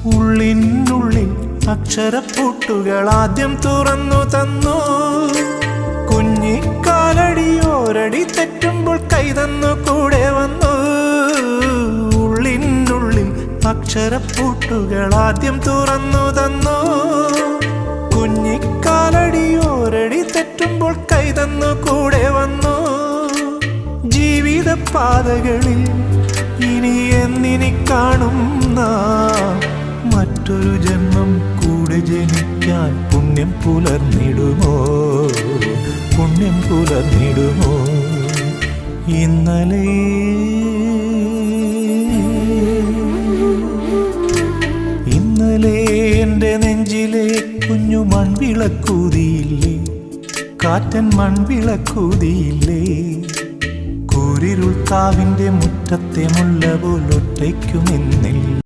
ഉള്ളിനുള്ളിൽ അക്ഷരപ്പൂട്ടുകൾ ആദ്യം തുറന്നു തന്നു. കുഞ്ഞിക്കാലടിയോരടി തെറ്റുമ്പോൾ കൈതന്നു കൂടെ വന്നു. ഉള്ളിനുള്ളിൽ അക്ഷരപ്പൂട്ടുകൾ ആദ്യം തുറന്നു തന്നു. കുഞ്ഞിക്കാലടിയോരടി തെറ്റുമ്പോൾ കൈതന്നു കൂടെ വന്നു. ജീവിത പാതകളിൽ ഇനി എന്നിനി കാണും മറ്റൊരു ജന്മം കൂടെ ജനിക്കാൻ പുണ്യം പുലർന്നിടുമോ, പുണ്യം പുലർന്നിടുമോ? ഇന്നലെ എൻ്റെ നെഞ്ചിലെ കുഞ്ഞു മൺവിളക്കൂതിയില്ലേ, കാറ്റൻ മൺവിളക്കൂതിയില്ലേ? കൂരിരുൾ കാവിൻ്റെ മുറ്റത്തെ മുല്ല പോലൊറ്റയ്ക്കുമെന്നില്ല.